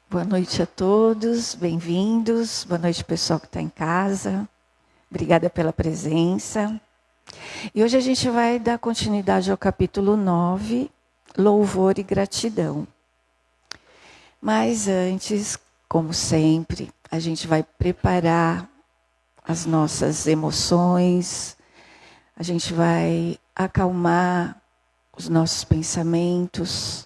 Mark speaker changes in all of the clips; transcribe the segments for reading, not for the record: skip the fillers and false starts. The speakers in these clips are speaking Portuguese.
Speaker 1: Boa noite a todos, bem-vindos. Boa noite, pessoal que está em casa. Obrigada pela presença. E hoje a gente vai dar continuidade ao capítulo 9, Louvor e Gratidão. Mas antes, como sempre, a gente vai preparar as nossas emoções, a gente vai acalmar os nossos pensamentos,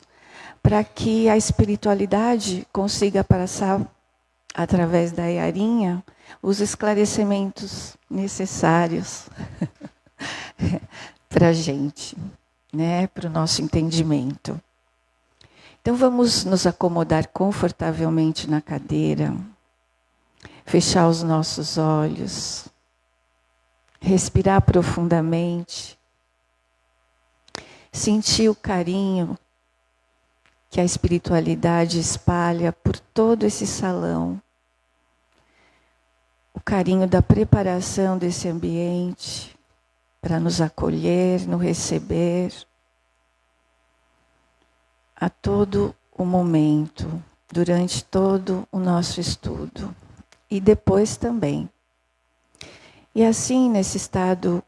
Speaker 1: para que a espiritualidade consiga passar, através da Yarinha, os esclarecimentos necessários para a gente, né? Para o nosso entendimento. Então vamos nos acomodar confortavelmente na cadeira, fechar os nossos olhos, respirar profundamente, sentir o carinho que a espiritualidade espalha por todo esse salão. O carinho da preparação desse ambiente para nos acolher, nos receber a todo o momento, durante todo o nosso estudo e depois também. E assim, nesse estado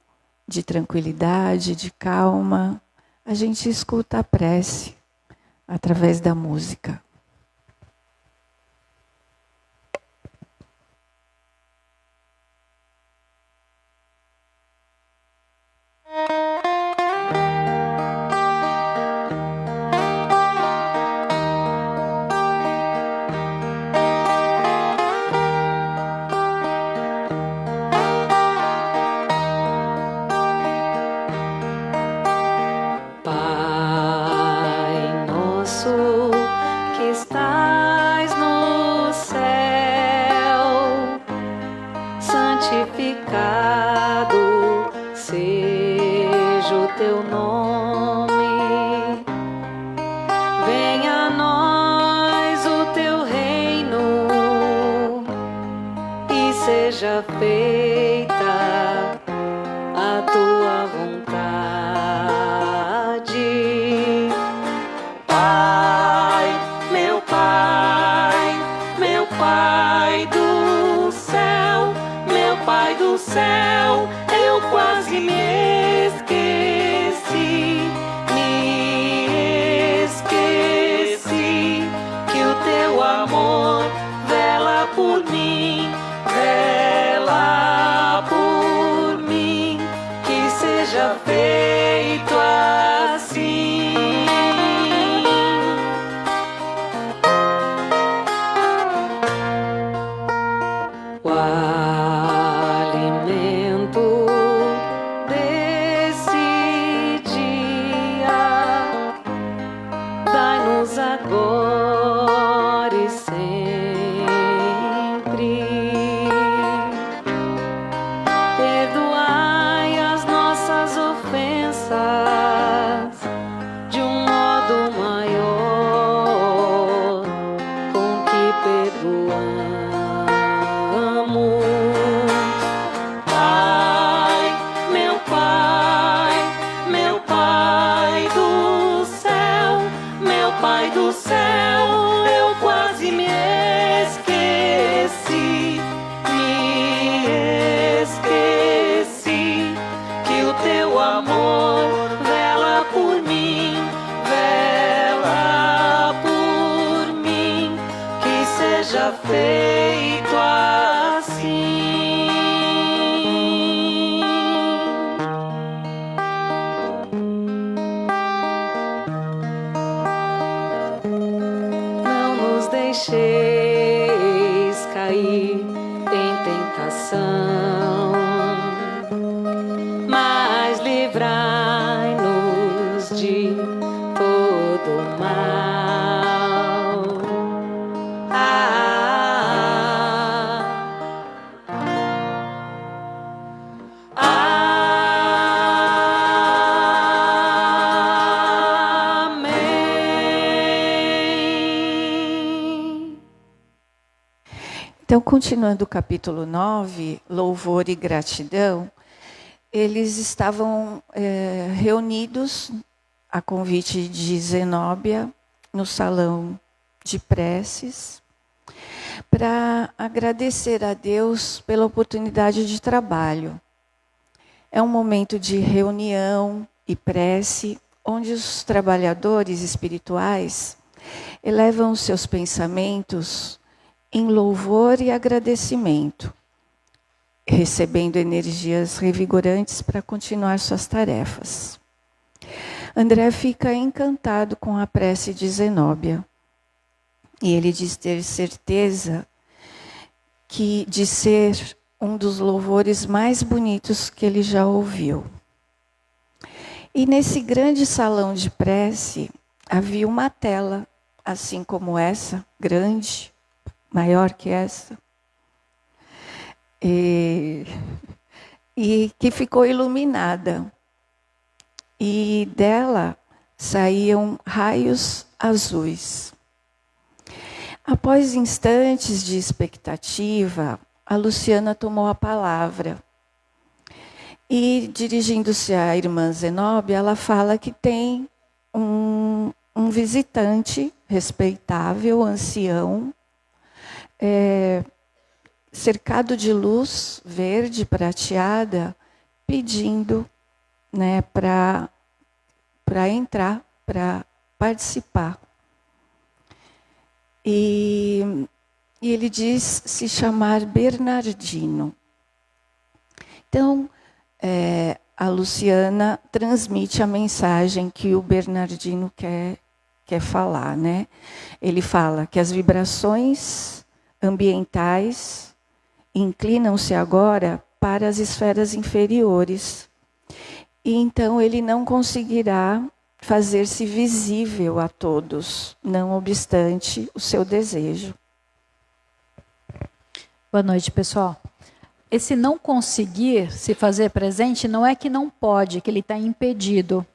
Speaker 1: de tranquilidade, de calma, a gente escuta a prece através da música. Então, continuando o capítulo 9, Louvor e Gratidão, eles estavam reunidos a convite de Zenóbia no salão de preces, para agradecer a Deus pela oportunidade de trabalho. É um momento de reunião e prece, onde os trabalhadores espirituais elevam os seus pensamentos em louvor e agradecimento, recebendo energias revigorantes para continuar suas tarefas. André fica encantado com a prece de Zenóbia. E ele diz ter certeza de ser um dos louvores mais bonitos que ele já ouviu. E nesse grande salão de prece, havia uma tela, assim como essa, grande, maior que essa, e que ficou iluminada. E dela saíam raios azuis. Após instantes de expectativa, a Luciana tomou a palavra. E, dirigindo-se à irmã Zenóbia, ela fala que tem um visitante respeitável, ancião, cercado de luz verde prateada, pedindo, né, para entrar, para participar. E ele diz se chamar Bernardino. Então, a Luciana transmite a mensagem que o Bernardino quer falar, né? Ele fala que as vibrações ambientais inclinam-se agora para as esferas inferiores. E então ele não conseguirá fazer-se visível a todos, não obstante o seu desejo.
Speaker 2: Boa noite, pessoal. Esse não conseguir se fazer presente não é que não pode, que ele está impedido.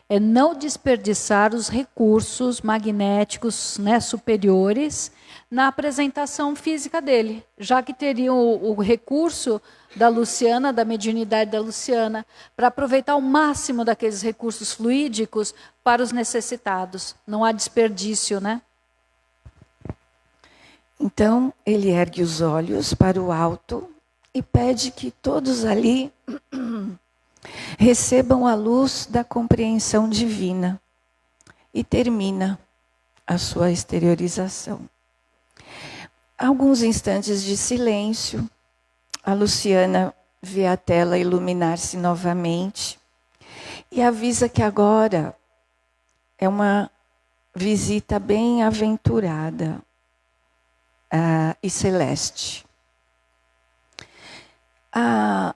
Speaker 2: É não desperdiçar os recursos magnéticos, né, superiores na apresentação física dele, já que teria o recurso da Luciana, da mediunidade da Luciana, para aproveitar o máximo daqueles recursos fluídicos para os necessitados. Não há desperdício, né?
Speaker 1: Então, ele ergue os olhos para o alto e pede que todos ali recebam a luz da compreensão divina e termina a sua exteriorização. Alguns instantes de silêncio, a Luciana vê a tela iluminar-se novamente e avisa que agora é uma visita bem-aventurada e celeste. A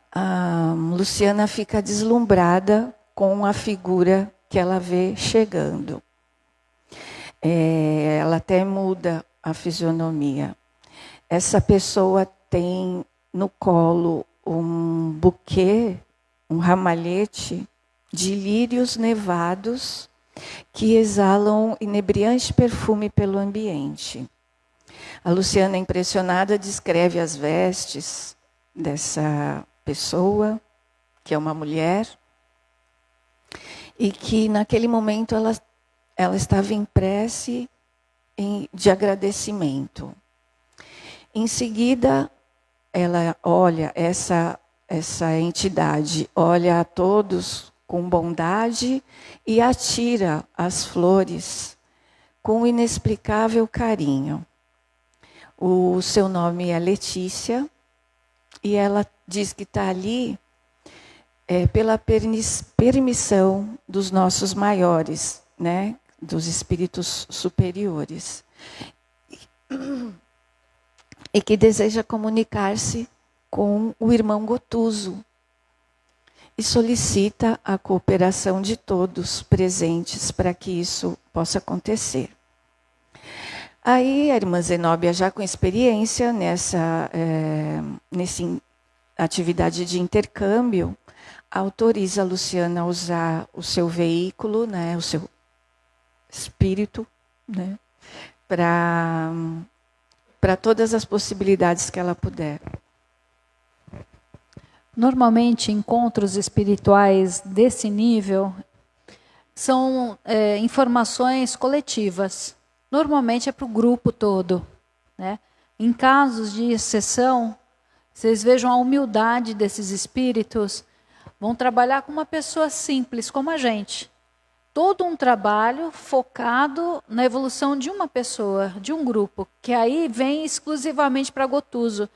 Speaker 1: Luciana fica deslumbrada com a figura que ela vê chegando. Ela até muda a fisionomia. Essa pessoa tem no colo um buquê, um ramalhete de lírios nevados que exalam inebriante perfume pelo ambiente. A Luciana, impressionada, descreve as vestes dessa pessoa, que é uma mulher, e que naquele momento ela estava em prece de agradecimento. Em seguida, ela olha essa entidade, olha a todos com bondade e atira as flores com inexplicável carinho. O seu nome é Letícia e ela diz que está ali pela permissão dos nossos maiores, né, dos espíritos superiores. E que deseja comunicar-se com o irmão Gotuso e solicita a cooperação de todos presentes para que isso possa acontecer. Aí a irmã Zenóbia, já com experiência nessa atividade de intercâmbio, autoriza a Luciana a usar o seu veículo, né, o seu espírito, né, para todas as possibilidades que ela puder.
Speaker 2: Normalmente, encontros espirituais desse nível são informações coletivas. Normalmente é para o grupo todo. né? Em casos de exceção, vocês vejam a humildade desses espíritos, vão trabalhar com uma pessoa simples como a gente. Todo um trabalho focado na evolução de uma pessoa, de um grupo, que aí vem exclusivamente para Gotuso.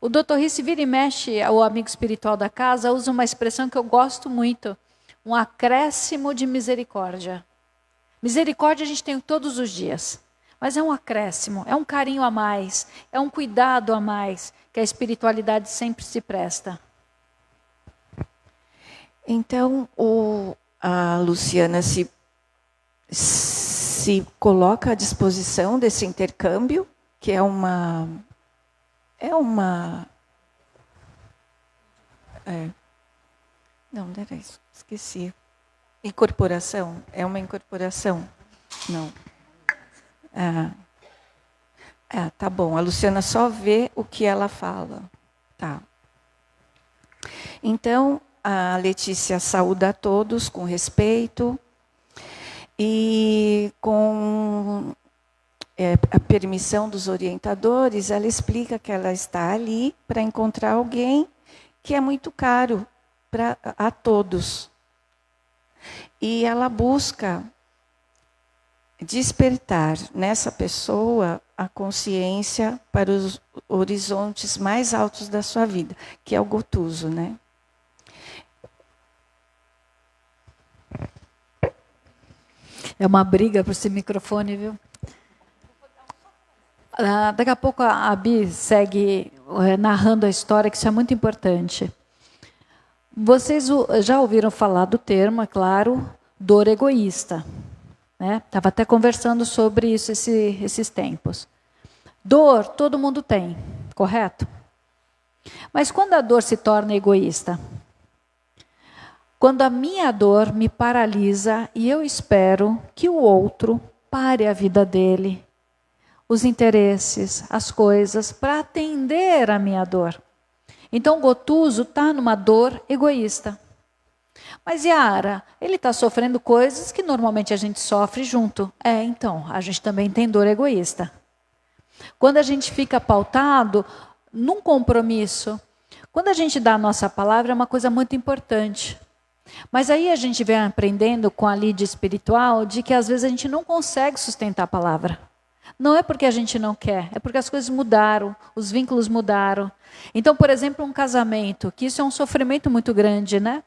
Speaker 2: O Dr. Risse vira e mexe, o amigo espiritual da casa, usa uma expressão que eu gosto muito, um acréscimo de misericórdia. Misericórdia a gente tem todos os dias, mas é um acréscimo, é um carinho a mais, é um cuidado a mais, que a espiritualidade sempre se presta.
Speaker 1: Então, a Luciana se coloca à disposição desse intercâmbio, que não, era isso, esqueci. Incorporação, é uma incorporação? Não. Tá bom, a Luciana só vê o que ela fala. Tá. Então, a Letícia saúda a todos com respeito e com a permissão dos orientadores, ela explica que ela está ali para encontrar alguém que é muito caro a todos. E ela busca despertar nessa pessoa a consciência para os horizontes mais altos da sua vida, que é o Gotuso, né?
Speaker 2: É uma briga por esse microfone, viu? Daqui a pouco a Bi segue narrando a história, que isso é muito importante. Vocês já ouviram falar do termo, é claro, dor egoísta. Estava até conversando sobre isso esses tempos. Dor todo mundo tem, correto? Mas quando a dor se torna egoísta? Quando a minha dor me paralisa e eu espero que o outro pare a vida dele, os interesses, as coisas, para atender a minha dor. Então, Gotuso está numa dor egoísta. Mas, Yara, ele está sofrendo coisas que normalmente a gente sofre junto. Então, a gente também tem dor egoísta. Quando a gente fica pautado num compromisso, quando a gente dá a nossa palavra, é uma coisa muito importante. Mas aí a gente vem aprendendo com a lide espiritual de que às vezes a gente não consegue sustentar a palavra. Não é porque a gente não quer, é porque as coisas mudaram, os vínculos mudaram. Então, por exemplo, um casamento, que isso é um sofrimento muito grande, né?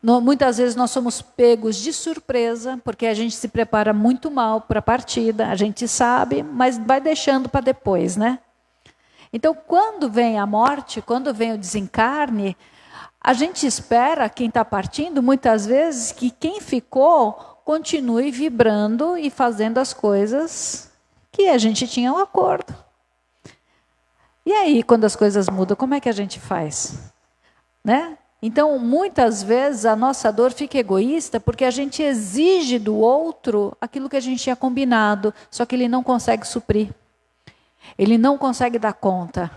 Speaker 2: Muitas vezes nós somos pegos de surpresa, porque a gente se prepara muito mal para a partida, a gente sabe, mas vai deixando para depois, né? Então, quando vem a morte, quando vem o desencarne, a gente espera, quem está partindo, muitas vezes, que quem ficou continue vibrando e fazendo as coisas que a gente tinha um acordo. E aí, quando as coisas mudam, como é que a gente faz? Né? Então, muitas vezes, a nossa dor fica egoísta porque a gente exige do outro aquilo que a gente tinha combinado, só que ele não consegue suprir. Ele não consegue dar conta.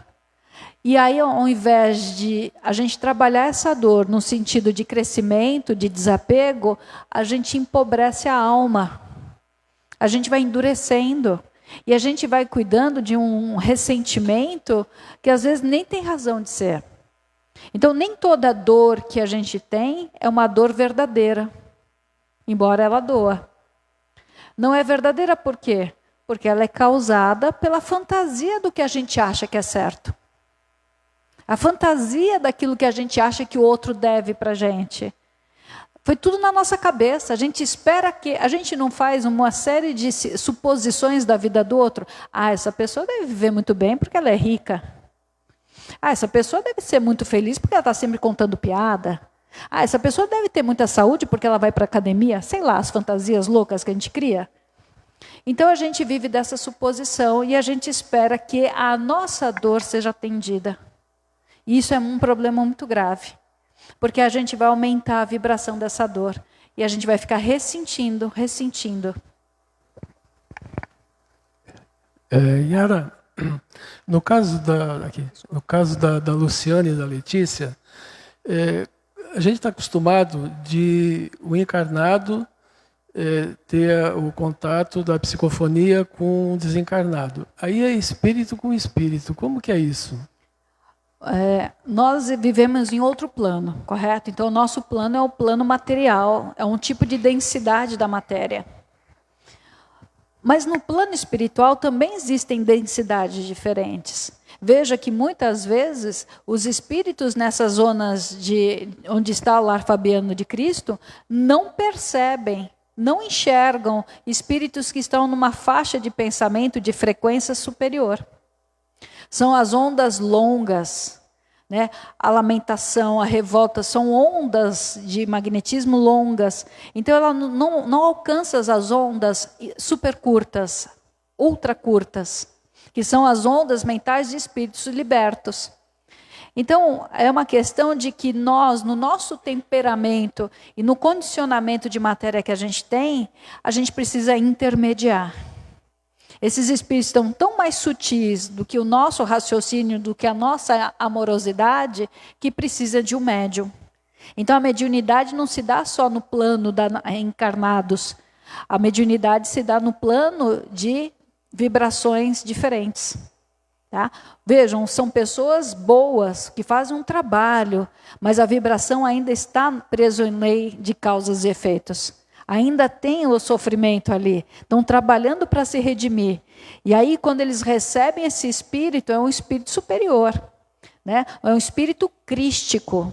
Speaker 2: E aí, ao invés de a gente trabalhar essa dor no sentido de crescimento, de desapego, a gente empobrece a alma. A gente vai endurecendo. E a gente vai cuidando de um ressentimento que às vezes nem tem razão de ser. Então, nem toda dor que a gente tem é uma dor verdadeira, embora ela doa. Não é verdadeira por quê? Porque ela é causada pela fantasia do que a gente acha que é certo. A fantasia daquilo que a gente acha que o outro deve para a gente. Foi tudo na nossa cabeça. A gente espera que... A gente não faz uma série de suposições da vida do outro. Essa pessoa deve viver muito bem porque ela é rica. Essa pessoa deve ser muito feliz porque ela está sempre contando piada. Essa pessoa deve ter muita saúde porque ela vai para a academia. Sei lá, as fantasias loucas que a gente cria. Então a gente vive dessa suposição e a gente espera que a nossa dor seja atendida. E isso é um problema muito grave, porque a gente vai aumentar a vibração dessa dor e a gente vai ficar ressentindo.
Speaker 3: Yara, no caso da Luciana e da Letícia, a gente está acostumado de o encarnado ter o contato da psicofonia com o desencarnado. Aí é espírito com espírito. Como que é isso?
Speaker 2: Nós vivemos em outro plano, correto? Então, o nosso plano é o plano material, é um tipo de densidade da matéria. Mas no plano espiritual também existem densidades diferentes. Veja que muitas vezes os espíritos nessas zonas onde está o lar fabiano de Cristo não percebem, não enxergam espíritos que estão numa faixa de pensamento de frequência superior. São as ondas longas, né? A lamentação, a revolta, são ondas de magnetismo longas. Então ela não alcança as ondas super curtas, ultra curtas, que são as ondas mentais de espíritos libertos. Então é uma questão de que nós, no nosso temperamento e no condicionamento de matéria que a gente tem, a gente precisa intermediar. Esses espíritos estão tão mais sutis do que o nosso raciocínio, do que a nossa amorosidade, que precisa de um médium. Então a mediunidade não se dá só no plano da encarnados. A mediunidade se dá no plano de vibrações diferentes. Tá? Vejam, são pessoas boas, que fazem um trabalho, mas a vibração ainda está presa em lei de causas e efeitos. Ainda tem o sofrimento ali, estão trabalhando para se redimir. E aí, quando eles recebem esse espírito, é um espírito superior, né? É um espírito crístico.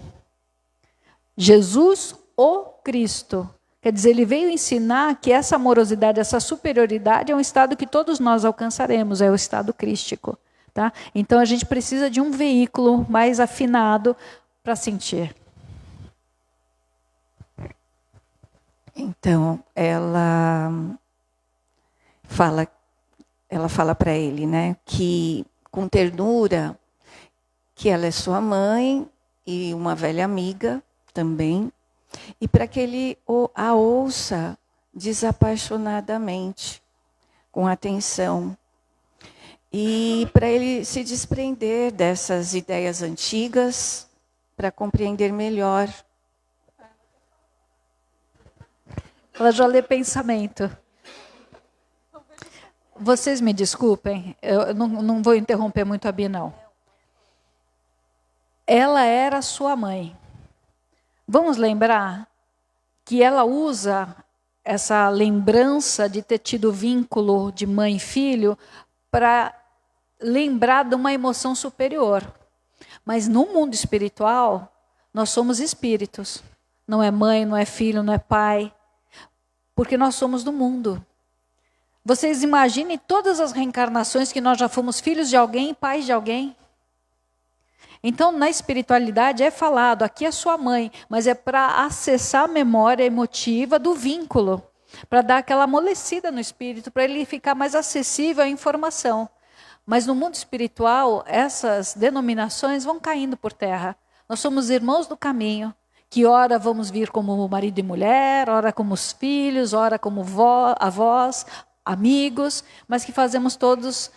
Speaker 2: Jesus, o Cristo. Quer dizer, ele veio ensinar que essa amorosidade, essa superioridade é um estado que todos nós alcançaremos, é o estado crístico. Tá? Então, a gente precisa de um veículo mais afinado para sentir.
Speaker 1: Então, ela fala para ele, né, que com ternura, que ela é sua mãe e uma velha amiga também, e para que ele a ouça desapaixonadamente, com atenção, e para ele se desprender dessas ideias antigas, para compreender melhor.
Speaker 2: Ela já lê pensamento. Vocês me desculpem, eu não vou interromper muito a Bia, não. Ela era sua mãe. Vamos lembrar que ela usa essa lembrança de ter tido vínculo de mãe e filho para lembrar de uma emoção superior. Mas no mundo espiritual, nós somos espíritos. Não é mãe, não é filho, não é pai. Porque nós somos do mundo. Vocês imaginem todas as reencarnações que nós já fomos filhos de alguém, pais de alguém. Então, na espiritualidade é falado, aqui é sua mãe, mas é para acessar a memória emotiva do vínculo, para dar aquela amolecida no espírito, para ele ficar mais acessível à informação. Mas no mundo espiritual, essas denominações vão caindo por terra. Nós somos irmãos do caminho, que ora vamos vir como marido e mulher, ora como os filhos, ora como avós, amigos, mas que fazemos todos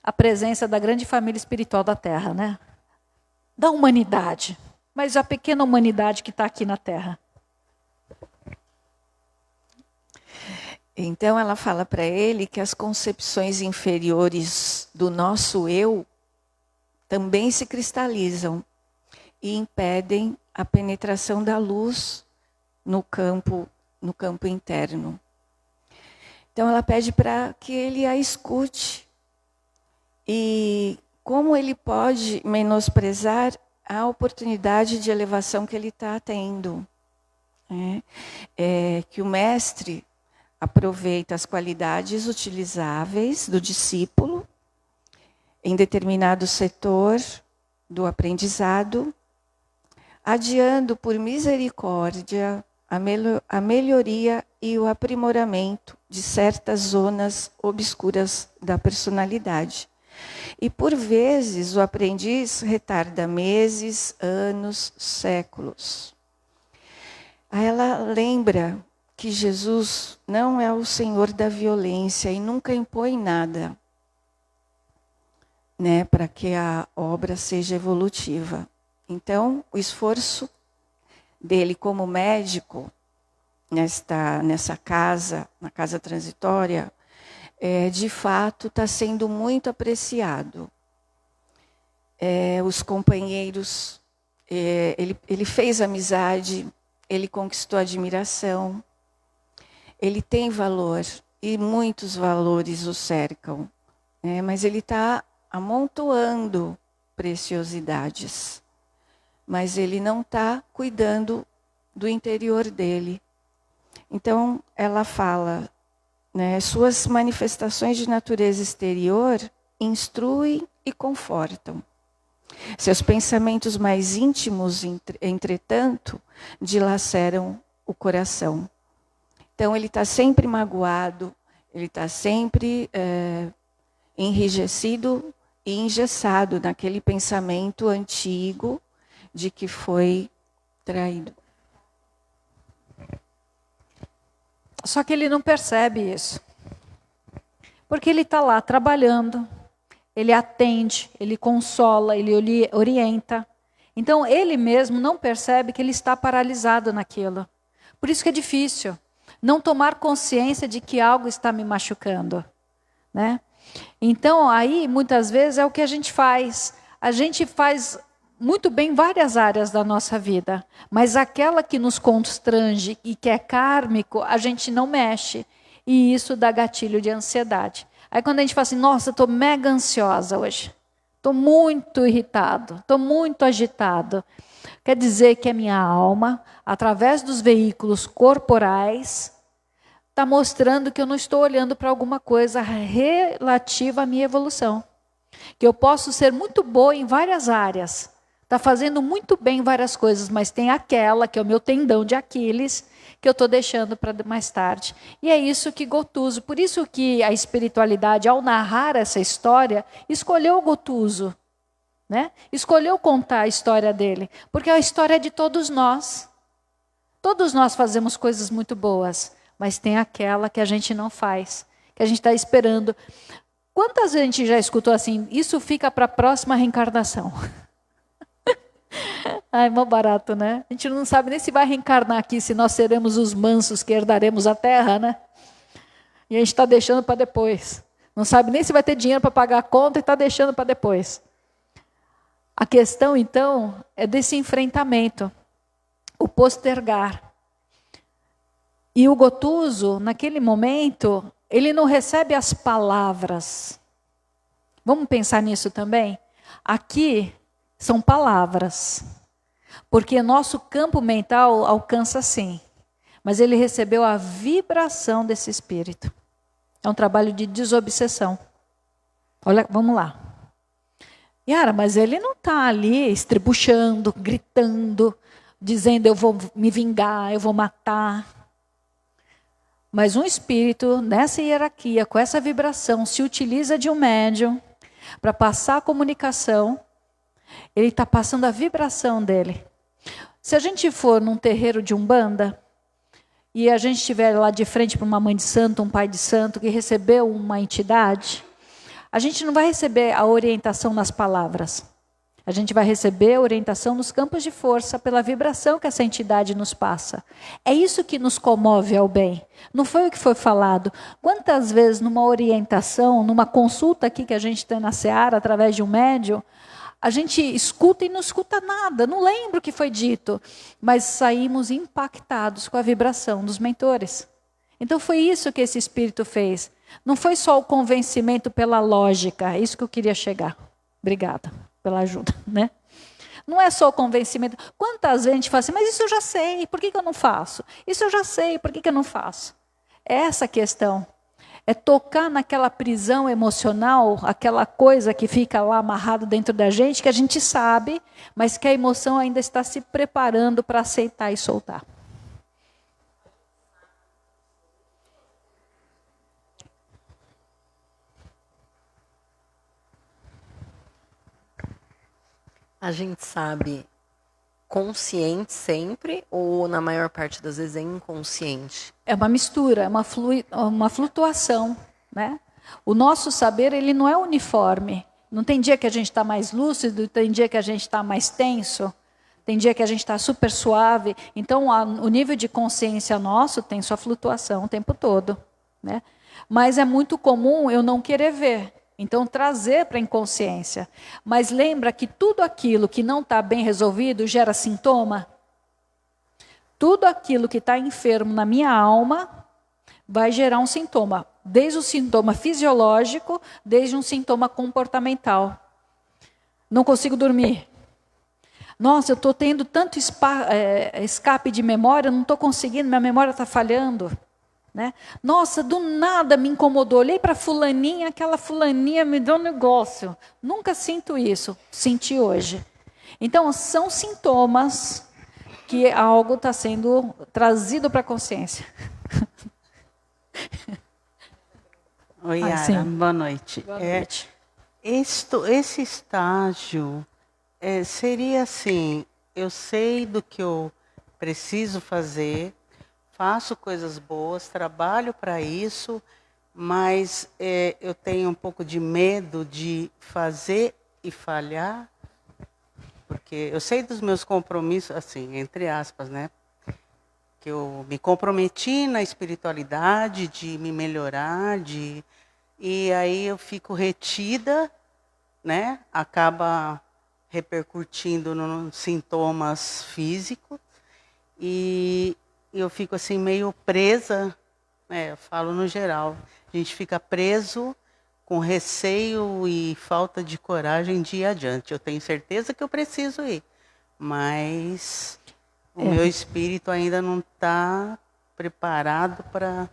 Speaker 2: a presença da grande família espiritual da Terra, né? Da humanidade, mas a pequena humanidade que está aqui na Terra.
Speaker 1: Então ela fala para ele que as concepções inferiores do nosso eu também se cristalizam e impedem a penetração da luz no campo interno. Então ela pede para que ele a escute. E como ele pode menosprezar a oportunidade de elevação que ele está tendo? Que o mestre aproveita as qualidades utilizáveis do discípulo em determinado setor do aprendizado, adiando por misericórdia a melhoria e o aprimoramento de certas zonas obscuras da personalidade. E por vezes o aprendiz retarda meses, anos, séculos. Aí ela lembra que Jesus não é o Senhor da violência e nunca impõe nada, né, para que a obra seja evolutiva. Então, o esforço dele como médico nessa casa, na casa transitória, de fato está sendo muito apreciado. Os companheiros, ele fez amizade, ele conquistou admiração, ele tem valor e muitos valores o cercam, mas ele está amontoando preciosidades, mas ele não está cuidando do interior dele. Então, ela fala, suas manifestações de natureza exterior instruem e confortam. Seus pensamentos mais íntimos, entretanto, dilaceram o coração. Então, ele está sempre magoado, ele está sempre enrijecido e engessado naquele pensamento antigo de que foi traído.
Speaker 2: Só que ele não percebe isso. Porque ele está lá trabalhando, ele atende, ele consola, ele orienta. Então, ele mesmo não percebe que ele está paralisado naquilo. Por isso que é difícil não tomar consciência de que algo está me machucando, né? Então, aí, muitas vezes, é o que a gente faz. A gente faz muito bem várias áreas da nossa vida, mas aquela que nos constrange e que é kármico, a gente não mexe. E isso dá gatilho de ansiedade. Aí quando a gente fala assim, nossa, estou mega ansiosa hoje. Estou muito irritado, estou muito agitado. Quer dizer que a minha alma, através dos veículos corporais, está mostrando que eu não estou olhando para alguma coisa relativa à minha evolução. Que eu posso ser muito boa em várias áreas, está fazendo muito bem em várias coisas, mas tem aquela que é o meu tendão de Aquiles, que eu estou deixando para mais tarde. E é isso que Gotuso, por isso que a espiritualidade, ao narrar essa história, escolheu o Gotuso, né? Escolheu contar a história dele, porque a história é de todos nós. Todos nós fazemos coisas muito boas, mas tem aquela que a gente não faz, que a gente está esperando. Quantas vezes a gente já escutou assim, isso fica para a próxima reencarnação? Ai, mó barato, né? A gente não sabe nem se vai reencarnar aqui, se nós seremos os mansos que herdaremos a terra, né? E a gente está deixando para depois. Não sabe nem se vai ter dinheiro para pagar a conta e está deixando para depois. A questão, então, é desse enfrentamento, o postergar. E o Gotuso, naquele momento, ele não recebe as palavras. Vamos pensar nisso também? Aqui são palavras. Porque nosso campo mental alcança sim. Mas ele recebeu a vibração desse espírito. É um trabalho de desobsessão. Olha, vamos lá. Yara, mas ele não está ali estribuchando, gritando, dizendo eu vou me vingar, eu vou matar. Mas um espírito, nessa hierarquia, com essa vibração, se utiliza de um médium para passar a comunicação. Ele está passando a vibração dele. Se a gente for num terreiro de Umbanda, e a gente estiver lá de frente para uma mãe de santo, um pai de santo, que recebeu uma entidade, a gente não vai receber a orientação nas palavras. A gente vai receber a orientação nos campos de força, pela vibração que essa entidade nos passa. É isso que nos comove ao bem. Não foi o que foi falado. Quantas vezes numa orientação, numa consulta aqui que a gente tem na Seara, através de um médium, a gente escuta e não escuta nada, não lembro o que foi dito, mas saímos impactados com a vibração dos mentores. Então foi isso que esse espírito fez. Não foi só o convencimento pela lógica, é isso que eu queria chegar. Obrigada pela ajuda, né? Não é só o convencimento. Quantas vezes a gente fala assim, mas isso eu já sei, por que eu não faço? Isso eu já sei, por que eu não faço? É essa a questão. É tocar naquela prisão emocional, aquela coisa que fica lá amarrado dentro da gente, que a gente sabe, mas que a emoção ainda está se preparando para aceitar e soltar.
Speaker 4: A gente sabe consciente sempre ou na maior parte das vezes é inconsciente?
Speaker 2: É uma mistura, é uma flutuação, né? O nosso saber, ele não é uniforme. Não tem dia que a gente está mais lúcido, tem dia que a gente está mais tenso. Tem dia que a gente está super suave. Então, o nível de consciência nosso tem sua flutuação o tempo todo, né? Mas é muito comum eu não querer ver. Então, trazer para a inconsciência. Mas lembra que tudo aquilo que não está bem resolvido gera sintoma? Tudo aquilo que está enfermo na minha alma vai gerar um sintoma. Desde o sintoma fisiológico, desde um sintoma comportamental. Não consigo dormir. Nossa, eu estou tendo tanto escape de memória, não estou conseguindo, minha memória está falhando. Né? Nossa, do nada me incomodou. Olhei para fulaninha, aquela fulaninha me deu um negócio. Nunca sinto isso, senti hoje. Então, são sintomas que algo está sendo trazido para a consciência.
Speaker 5: Oi, Yara, boa noite.
Speaker 2: Boa noite.
Speaker 5: Esse estágio seria assim, eu sei do que eu preciso fazer, faço coisas boas, trabalho para isso, mas eu tenho um pouco de medo de fazer e falhar, porque eu sei dos meus compromissos, assim, entre aspas, né? Que eu me comprometi na espiritualidade, de me melhorar, e aí eu fico retida, né? Acaba repercutindo nos sintomas físicos, e eu fico assim meio presa, eu falo no geral, a gente fica preso com receio e falta de coragem de ir adiante. Eu tenho certeza que eu preciso ir, mas o meu espírito ainda não está preparado para,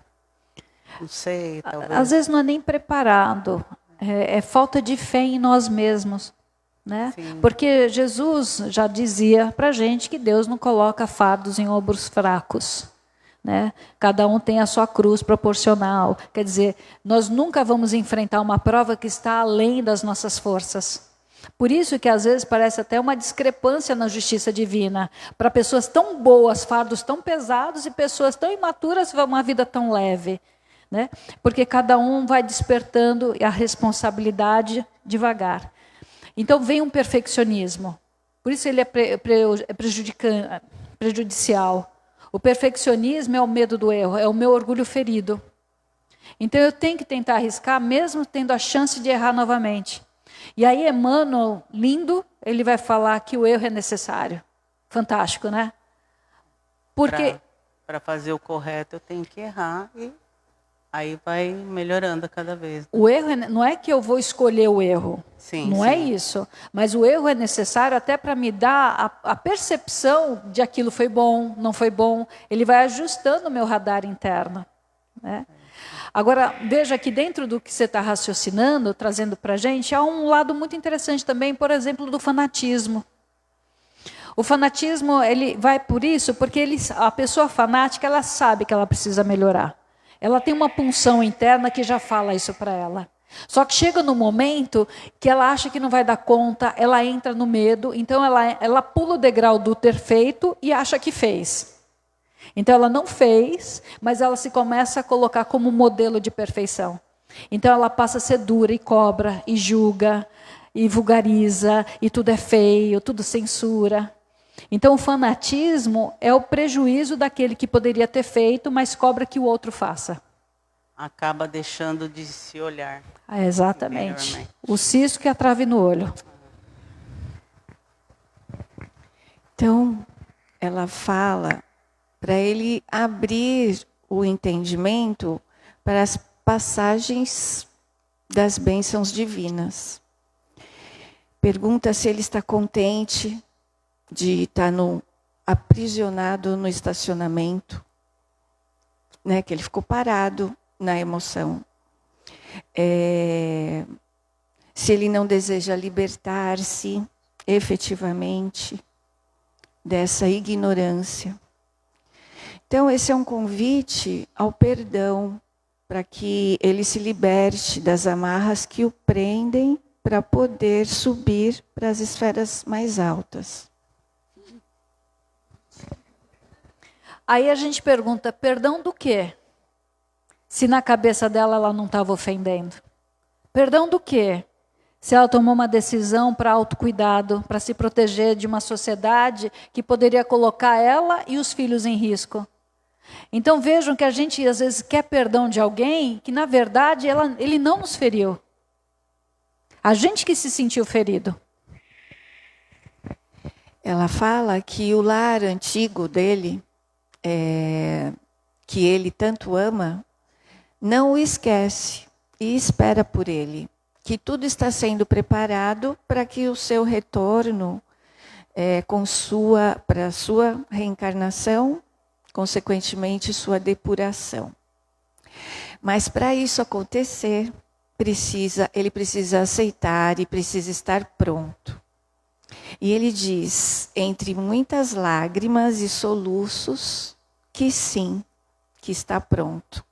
Speaker 5: não sei, talvez.
Speaker 2: Às vezes não é nem preparado, é falta de fé em nós mesmos. Né? Porque Jesus já dizia para a gente que Deus não coloca fardos em ombros fracos. Né? Cada um tem a sua cruz proporcional. Quer dizer, nós nunca vamos enfrentar uma prova que está além das nossas forças. Por isso que às vezes parece até uma discrepância na justiça divina. Para pessoas tão boas, fardos tão pesados, e pessoas tão imaturas, uma vida tão leve. Né? Porque cada um vai despertando a responsabilidade devagar. Então vem um perfeccionismo. Por isso ele é prejudicial. O perfeccionismo é o medo do erro, é o meu orgulho ferido. Então eu tenho que tentar arriscar, mesmo tendo a chance de errar novamente. E aí Emmanuel, lindo, ele vai falar que o erro é necessário. Fantástico, né? Porque
Speaker 5: para fazer o correto eu tenho que errar e aí vai melhorando a cada vez.
Speaker 2: O erro não é que eu vou escolher o erro.
Speaker 5: Sim,
Speaker 2: não é isso. Mas o erro é necessário até para me dar a percepção de aquilo foi bom, não foi bom. Ele vai ajustando o meu radar interno. Né? Agora, veja que dentro do que você está raciocinando, trazendo para a gente, há um lado muito interessante também, por exemplo, do fanatismo. O fanatismo, ele vai por isso, porque a pessoa fanática, ela sabe que ela precisa melhorar. Ela tem uma pulsão interna que já fala isso para ela. Só que chega no momento que ela acha que não vai dar conta, ela entra no medo, então ela pula o degrau do ter feito e acha que fez. Então ela não fez, mas ela se começa a colocar como modelo de perfeição. Então ela passa a ser dura e cobra, e julga, e vulgariza, e tudo é feio, tudo censura. Então o fanatismo é o prejuízo daquele que poderia ter feito, mas cobra que o outro faça.
Speaker 5: Acaba deixando de se olhar.
Speaker 2: Exatamente. O cisco e a trave no olho.
Speaker 1: Então, ela fala para ele abrir o entendimento para as passagens das bênçãos divinas. Pergunta se ele está contente de estar aprisionado no estacionamento, né, que ele ficou parado na emoção. Se ele não deseja libertar-se efetivamente dessa ignorância. Então, esse é um convite ao perdão, para que ele se liberte das amarras que o prendem para poder subir para as esferas mais altas.
Speaker 2: Aí a gente pergunta, perdão do quê? Se na cabeça dela ela não estava ofendendo. Perdão do quê? Se ela tomou uma decisão para autocuidado, para se proteger de uma sociedade que poderia colocar ela e os filhos em risco. Então vejam que a gente às vezes quer perdão de alguém que na verdade ele não nos feriu. A gente que se sentiu ferido.
Speaker 1: Ela fala que o lar antigo dele, que ele tanto ama, não o esquece e espera por ele. Que tudo está sendo preparado para que o seu retorno, para a sua reencarnação, consequentemente sua depuração. Mas para isso acontecer, ele precisa aceitar e precisa estar pronto. E ele diz, entre muitas lágrimas e soluços, que sim, que está pronto.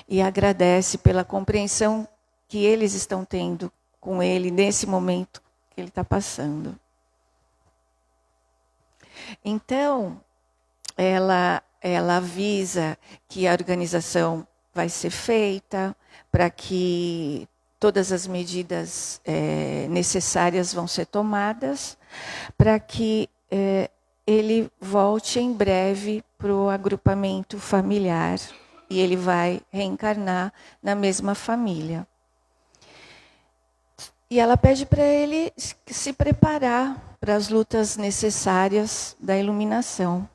Speaker 1: E agradece pela compreensão que eles estão tendo com ele nesse momento que ele está passando. Então, ela avisa que a organização vai ser feita para que todas as medidas necessárias vão ser tomadas, para que ele volte em breve para o agrupamento familiar e ele vai reencarnar na mesma família. E ela pede para ele se preparar para as lutas necessárias da iluminação.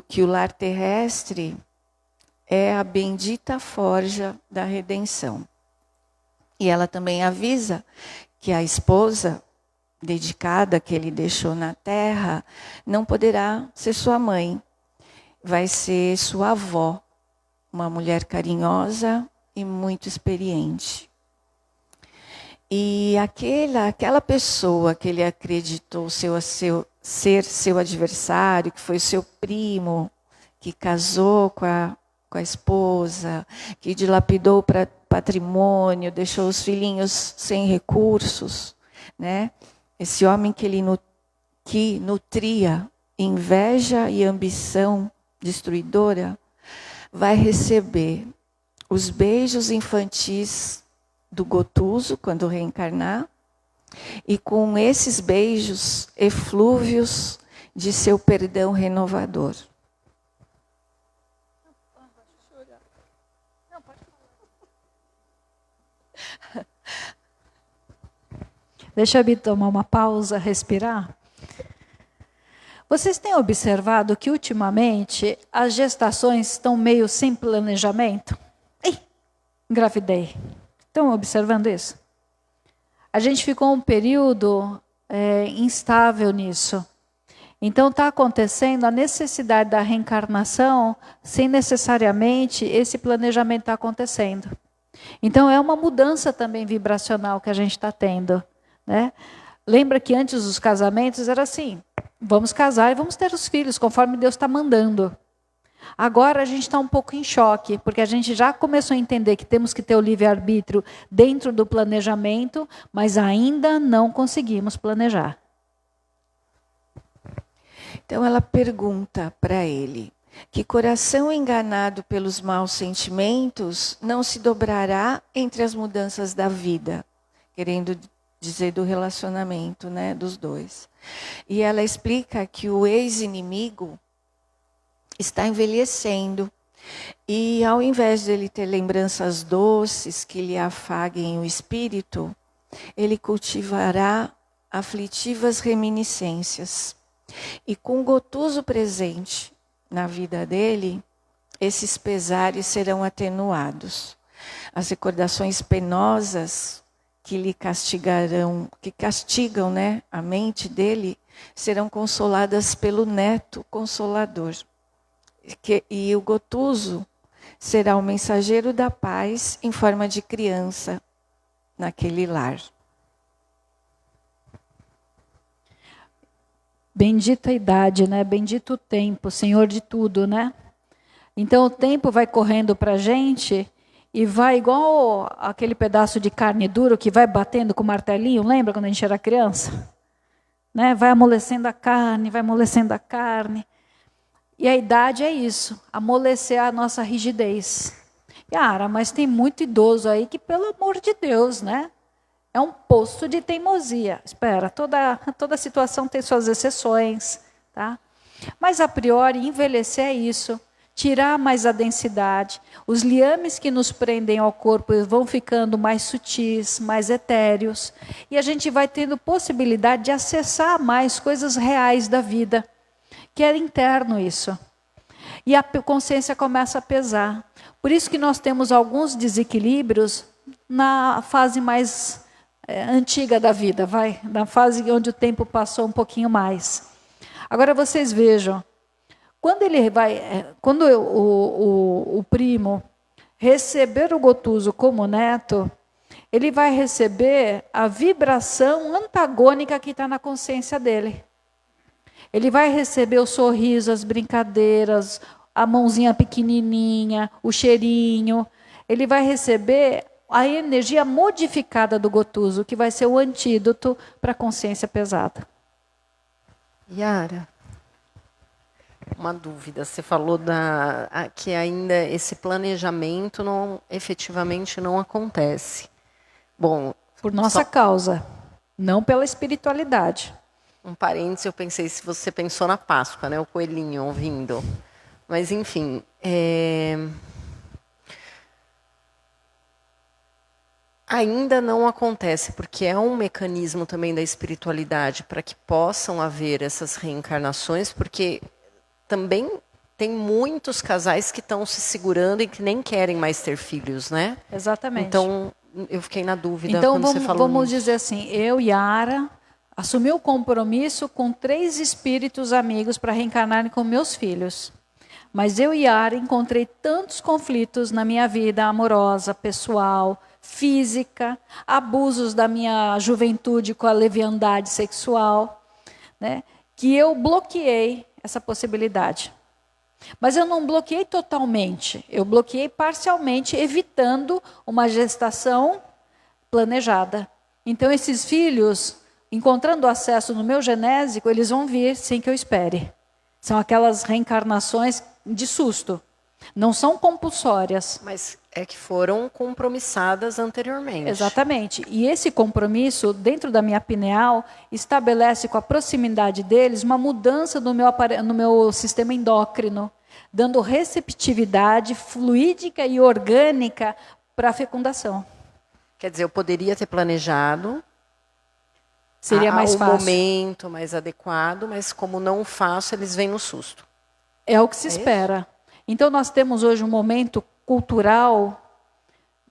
Speaker 1: Que o lar terrestre é a bendita forja da redenção. E ela também avisa que a esposa dedicada que ele deixou na terra não poderá ser sua mãe, vai ser sua avó, uma mulher carinhosa e muito experiente. E aquela pessoa que ele acreditou ser seu adversário, que foi seu primo, que casou com a esposa, que dilapidou para patrimônio, deixou os filhinhos sem recursos, né? Esse homem que nutria inveja e ambição destruidora, vai receber os beijos infantis do Gotuso, quando reencarnar, e com esses beijos, eflúvios de seu perdão renovador.
Speaker 2: Deixa eu tomar uma pausa, respirar. Vocês têm observado que ultimamente as gestações estão meio sem planejamento? Ih, engravidei. Estão observando isso? A gente ficou um período instável nisso. Então está acontecendo a necessidade da reencarnação sem necessariamente esse planejamento estar acontecendo. Então é uma mudança também vibracional que a gente está tendo, né? Lembra que antes dos casamentos era assim, vamos casar e vamos ter os filhos conforme Deus está mandando. Agora a gente está um pouco em choque, porque a gente já começou a entender que temos que ter o livre-arbítrio dentro do planejamento, mas ainda não conseguimos planejar.
Speaker 1: Então ela pergunta para ele, que coração enganado pelos maus sentimentos não se dobrará entre as mudanças da vida, querendo dizer do relacionamento, né, dos dois. E ela explica que o ex-inimigo está envelhecendo e ao invés de ele ter lembranças doces que lhe afaguem o espírito, ele cultivará aflitivas reminiscências. E com o Gotuso presente na vida dele, esses pesares serão atenuados. As recordações penosas que lhe castigarão, que castigam, né, a mente dele, serão consoladas pelo neto consolador. E o Gotuso será o mensageiro da paz em forma de criança naquele lar.
Speaker 2: Bendita a idade, né? Bendito o tempo, Senhor de tudo, né? Então o tempo vai correndo para a gente e vai igual aquele pedaço de carne duro que vai batendo com o martelinho, lembra quando a gente era criança? Né? Vai amolecendo a carne, vai amolecendo a carne. E a idade é isso, amolecer a nossa rigidez. Yara, mas tem muito idoso aí que, pelo amor de Deus, né? É um poço de teimosia. Espera, toda situação tem suas exceções, tá? Mas a priori, envelhecer é isso. Tirar mais a densidade. Os liames que nos prendem ao corpo vão ficando mais sutis, mais etéreos. E a gente vai tendo possibilidade de acessar mais coisas reais da vida. Que é interno isso. E a consciência começa a pesar. Por isso que nós temos alguns desequilíbrios na fase mais antiga da vida, na fase onde o tempo passou um pouquinho mais. Agora vocês vejam, quando o primo receber o Gotuso como neto, ele vai receber a vibração antagônica que está na consciência dele. Ele vai receber o sorriso, as brincadeiras, a mãozinha pequenininha, o cheirinho. Ele vai receber a energia modificada do Gotuso, que vai ser o antídoto para a consciência pesada.
Speaker 4: Yara, uma dúvida. Você falou que ainda esse planejamento efetivamente não acontece. Bom,
Speaker 2: por nossa causa, não pela espiritualidade.
Speaker 4: Um parênteses, eu pensei se você pensou na Páscoa, né? O coelhinho ouvindo. Mas, enfim, ainda não acontece, porque é um mecanismo também da espiritualidade para que possam haver essas reencarnações, porque também tem muitos casais que estão se segurando e que nem querem mais ter filhos, né?
Speaker 2: Exatamente.
Speaker 4: Então, eu fiquei na dúvida
Speaker 2: então,
Speaker 4: quando você falou
Speaker 2: vamos
Speaker 4: nisso.
Speaker 2: dizer assim, eu, Yara, assumi o compromisso com 3 espíritos amigos para reencarnarem com meus filhos. Mas eu, Yara, encontrei tantos conflitos na minha vida amorosa, pessoal, física, abusos da minha juventude com a leviandade sexual, né, que eu bloqueei essa possibilidade. Mas eu não bloqueei totalmente, eu bloqueei parcialmente, evitando uma gestação planejada. Então, esses filhos, encontrando acesso no meu genésico, eles vão vir sem que eu espere. São aquelas reencarnações de susto. Não são compulsórias.
Speaker 4: Mas é que foram compromissadas anteriormente.
Speaker 2: Exatamente. E esse compromisso, dentro da minha pineal, estabelece com a proximidade deles uma mudança no meu sistema endócrino, dando receptividade fluídica e orgânica para a fecundação.
Speaker 4: Quer dizer, eu poderia ter planejado.
Speaker 2: Seria mais fácil.
Speaker 4: O momento mais adequado, mas como não faço, eles vêm no susto.
Speaker 2: É o que se espera. Então, nós temos hoje um momento cultural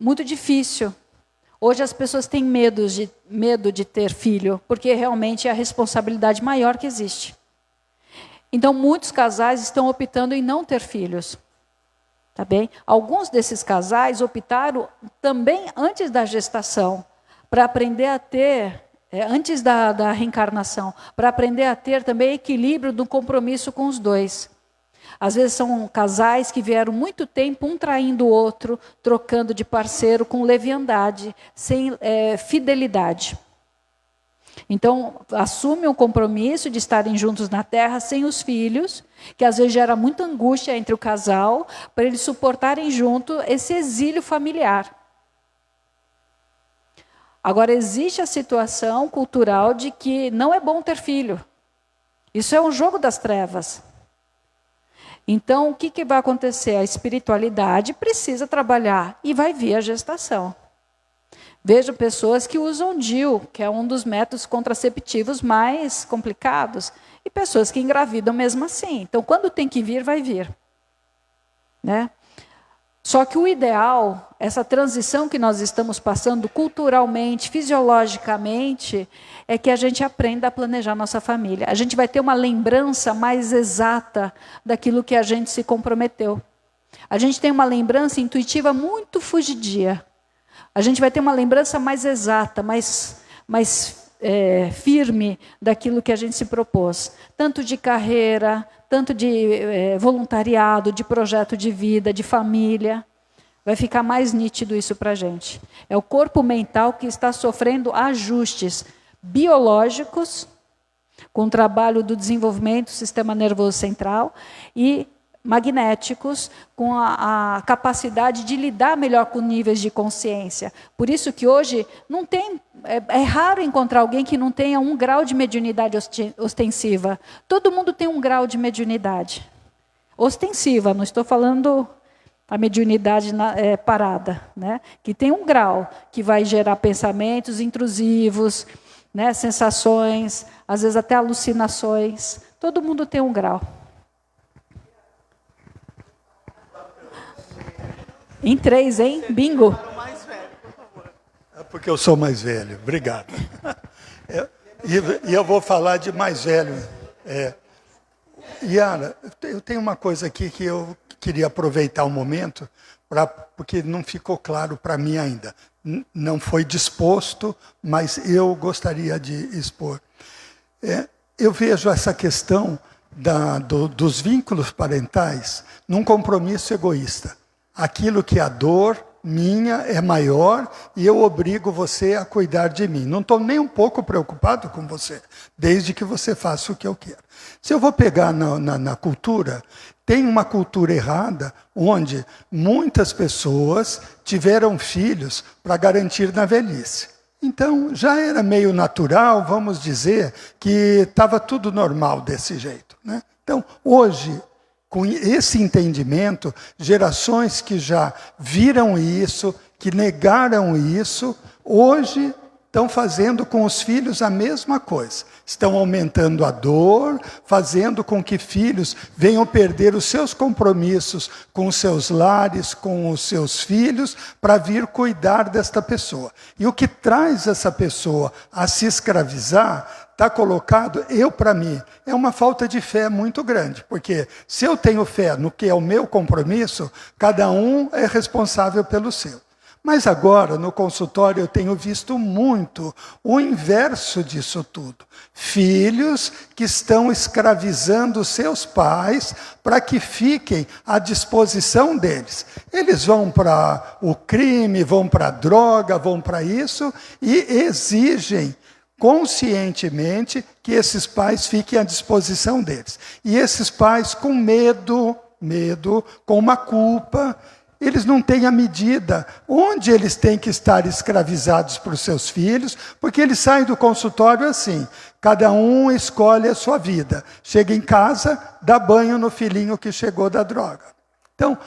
Speaker 2: muito difícil. Hoje as pessoas têm medo de ter filho, porque realmente é a responsabilidade maior que existe. Então, muitos casais estão optando em não ter filhos. Tá bem? Alguns desses casais optaram também antes da gestação, para aprender a ter, antes da reencarnação, para aprender a ter também equilíbrio do compromisso com os dois. Às vezes são casais que vieram muito tempo, um traindo o outro, trocando de parceiro com leviandade, sem fidelidade. Então, assume um compromisso de estarem juntos na terra sem os filhos, que às vezes gera muita angústia entre o casal, para eles suportarem junto esse exílio familiar. Agora, existe a situação cultural de que não é bom ter filho. Isso é um jogo das trevas. Então, o que vai acontecer? A espiritualidade precisa trabalhar e vai vir a gestação. Vejo pessoas que usam DIU, que é um dos métodos contraceptivos mais complicados, e pessoas que engravidam mesmo assim. Então, quando tem que vir, vai vir. Né? Só que o ideal, essa transição que nós estamos passando culturalmente, fisiologicamente, é que a gente aprenda a planejar nossa família. A gente vai ter uma lembrança mais exata daquilo que a gente se comprometeu. A gente tem uma lembrança intuitiva muito fugidia. A gente vai ter uma lembrança mais exata, mais firme daquilo que a gente se propôs. Tanto de carreira, tanto de voluntariado, de projeto de vida, de família. Vai ficar mais nítido isso para a gente. É o corpo mental que está sofrendo ajustes biológicos, com o trabalho do desenvolvimento do sistema nervoso central, e magnéticos, com a capacidade de lidar melhor com níveis de consciência. Por isso que hoje não tem, é raro encontrar alguém que não tenha 1 grau de mediunidade ostensiva. Todo mundo tem 1 grau de mediunidade ostensiva, não estou falando a mediunidade parada, né? Que tem 1 grau, que vai gerar pensamentos intrusivos, né? Sensações, às vezes até alucinações. Todo mundo tem 1 grau. Em 3, hein? Bingo.
Speaker 6: É porque eu sou mais velho. Obrigado. E eu vou falar de mais velho. Yara, eu tenho uma coisa aqui que eu queria aproveitar o momento, porque não ficou claro para mim ainda. Não foi disposto, mas eu gostaria de expor. Eu vejo essa questão dos vínculos parentais num compromisso egoísta. Aquilo que a dor minha é maior e eu obrigo você a cuidar de mim. Não estou nem um pouco preocupado com você, desde que você faça o que eu quero. Se eu vou pegar na cultura, tem uma cultura errada onde muitas pessoas tiveram filhos para garantir na velhice. Então, já era meio natural, vamos dizer, que estava tudo normal desse jeito, né? Então, hoje, com esse entendimento, gerações que já viram isso, que negaram isso, hoje estão fazendo com os filhos a mesma coisa. Estão aumentando a dor, fazendo com que filhos venham perder os seus compromissos com os seus lares, com os seus filhos, para vir cuidar desta pessoa. E o que traz essa pessoa a se escravizar está colocado, para mim, é uma falta de fé muito grande. Porque se eu tenho fé no que é o meu compromisso, cada um é responsável pelo seu. Mas agora, no consultório, eu tenho visto muito o inverso disso tudo. Filhos que estão escravizando seus pais para que fiquem à disposição deles. Eles vão para o crime, vão para a droga, vão para isso e exigem conscientemente que esses pais fiquem à disposição deles. E esses pais com medo, com uma culpa, eles não têm a medida onde eles têm que estar escravizados para os seus filhos, porque eles saem do consultório assim, cada um escolhe a sua vida. Chega em casa, dá banho no filhinho que chegou da droga. Então,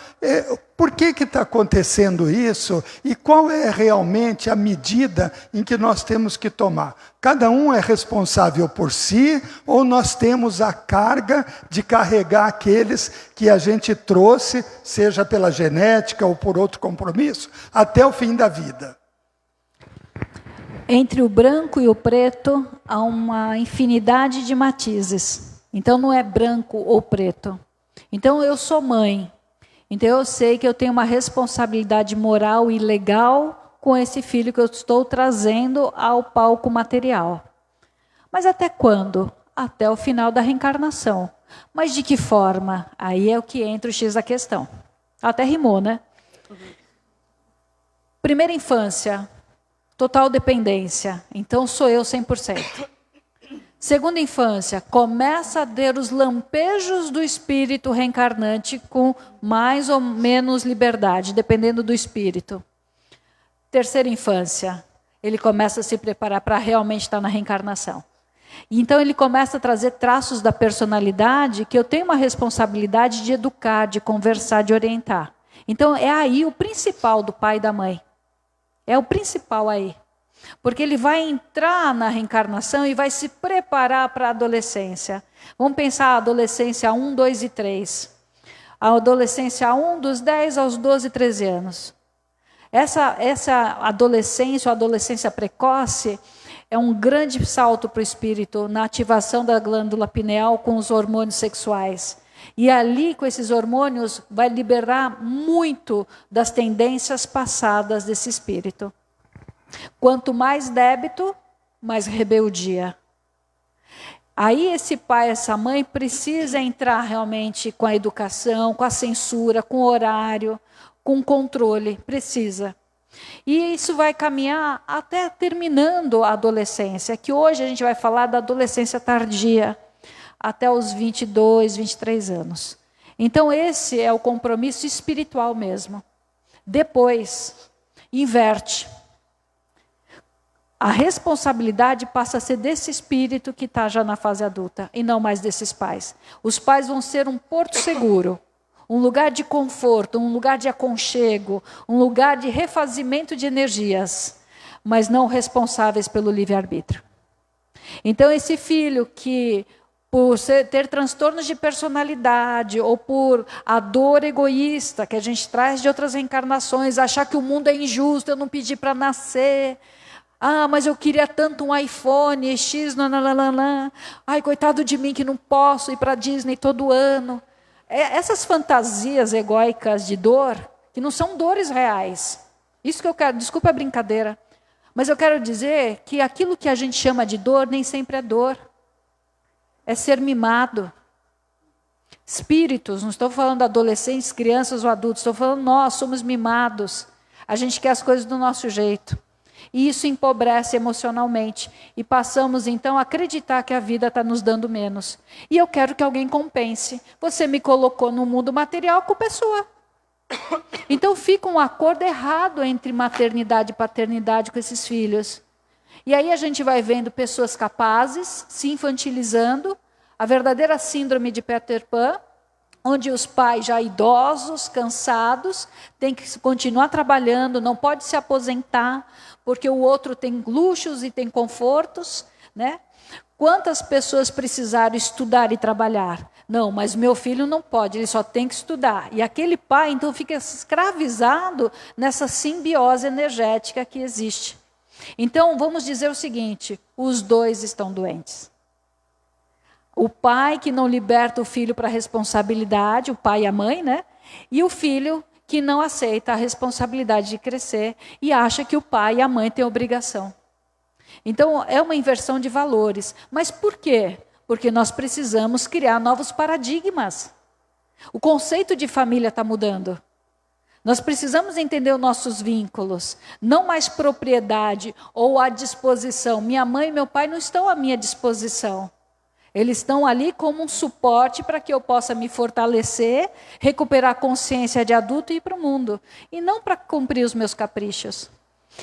Speaker 6: por que está acontecendo isso e qual é realmente a medida em que nós temos que tomar? Cada um é responsável por si ou nós temos a carga de carregar aqueles que a gente trouxe, seja pela genética ou por outro compromisso, até o fim da vida?
Speaker 2: Entre o branco e o preto há uma infinidade de matizes. Então não é branco ou preto. Então eu sou mãe. Então eu sei que eu tenho uma responsabilidade moral e legal com esse filho que eu estou trazendo ao palco material. Mas até quando? Até o final da reencarnação. Mas de que forma? Aí é o que entra o X da questão. Até rimou, né? Primeira infância, total dependência. Então sou eu 100%. Segunda infância, começa a ter os lampejos do espírito reencarnante com mais ou menos liberdade, dependendo do espírito. Terceira infância, ele começa a se preparar para realmente estar na reencarnação. E então ele começa a trazer traços da personalidade que eu tenho uma responsabilidade de educar, de conversar, de orientar. Então é aí o principal do pai e da mãe. É o principal aí. Porque ele vai entrar na reencarnação e vai se preparar para a adolescência. Vamos pensar a adolescência 1, 2 e 3. A adolescência 1, dos 10 aos 12, 13 anos. Essa adolescência, ou adolescência precoce, é um grande salto para o espírito na ativação da glândula pineal com os hormônios sexuais. E ali, com esses hormônios, vai liberar muito das tendências passadas desse espírito. Quanto mais débito, mais rebeldia. Aí esse pai, essa mãe precisa entrar realmente com a educação, com a censura, com o horário, com o controle, precisa. E isso vai caminhar até terminando a adolescência, que hoje a gente vai falar da adolescência tardia, até os 22, 23 anos. Então esse é o compromisso espiritual mesmo. Depois, inverte. A responsabilidade passa a ser desse espírito que está já na fase adulta, e não mais desses pais. Os pais vão ser um porto seguro, um lugar de conforto, um lugar de aconchego, um lugar de refazimento de energias, mas não responsáveis pelo livre-arbítrio. Então esse filho que, por ter transtornos de personalidade, ou por a dor egoísta que a gente traz de outras reencarnações, achar que o mundo é injusto, eu não pedi para nascer... Ah, mas eu queria tanto um iPhone X, nananana. Ai, coitado de mim que não posso ir para a Disney todo ano. Essas fantasias egóicas de dor, que não são dores reais. Isso que eu quero, desculpa a brincadeira, mas eu quero dizer que aquilo que a gente chama de dor nem sempre é dor. É ser mimado. Espíritos, não estou falando adolescentes, crianças ou adultos, estou falando nós, somos mimados. A gente quer as coisas do nosso jeito. E isso empobrece emocionalmente. E passamos, então, a acreditar que a vida está nos dando menos. E eu quero que alguém compense. Você me colocou no mundo material, a culpa é sua. Então fica um acordo errado entre maternidade e paternidade com esses filhos. E aí a gente vai vendo pessoas capazes, se infantilizando, a verdadeira síndrome de Peter Pan, onde os pais já idosos, cansados, têm que continuar trabalhando, não pode se aposentar, porque o outro tem luxos e tem confortos, né? Quantas pessoas precisaram estudar e trabalhar? Não, mas meu filho não pode, ele só tem que estudar. E aquele pai, então, fica escravizado nessa simbiose energética que existe. Então, vamos dizer o seguinte, os dois estão doentes. O pai que não liberta o filho para a responsabilidade, o pai e a mãe, né? E o filho que não aceita a responsabilidade de crescer e acha que o pai e a mãe têm obrigação. Então, é uma inversão de valores. Mas por quê? Porque nós precisamos criar novos paradigmas. O conceito de família está mudando. Nós precisamos entender os nossos vínculos. Não mais propriedade ou à disposição. Minha mãe e meu pai não estão à minha disposição. Eles estão ali como um suporte para que eu possa me fortalecer, recuperar a consciência de adulto e ir para o mundo. E não para cumprir os meus caprichos.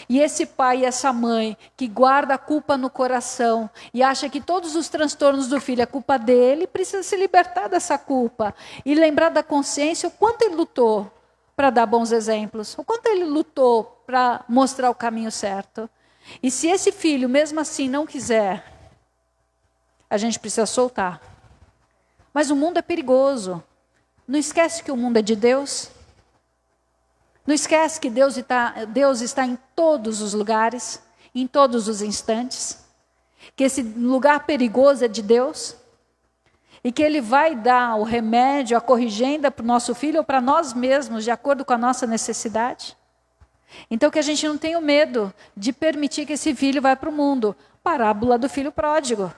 Speaker 2: E esse pai e essa mãe que guarda a culpa no coração e acha que todos os transtornos do filho é culpa dele, precisa se libertar dessa culpa. E lembrar da consciência o quanto ele lutou para dar bons exemplos. O quanto ele lutou para mostrar o caminho certo. E se esse filho mesmo assim não quiser, a gente precisa soltar. Mas o mundo é perigoso. Não esquece que o mundo é de Deus. Não esquece que Deus está em todos os lugares, em todos os instantes. Que esse lugar perigoso é de Deus. E que Ele vai dar o remédio, a corrigenda para o nosso filho ou para nós mesmos, de acordo com a nossa necessidade. Então que a gente não tenha medo de permitir que esse filho vá para o mundo. Parábola do filho pródigo.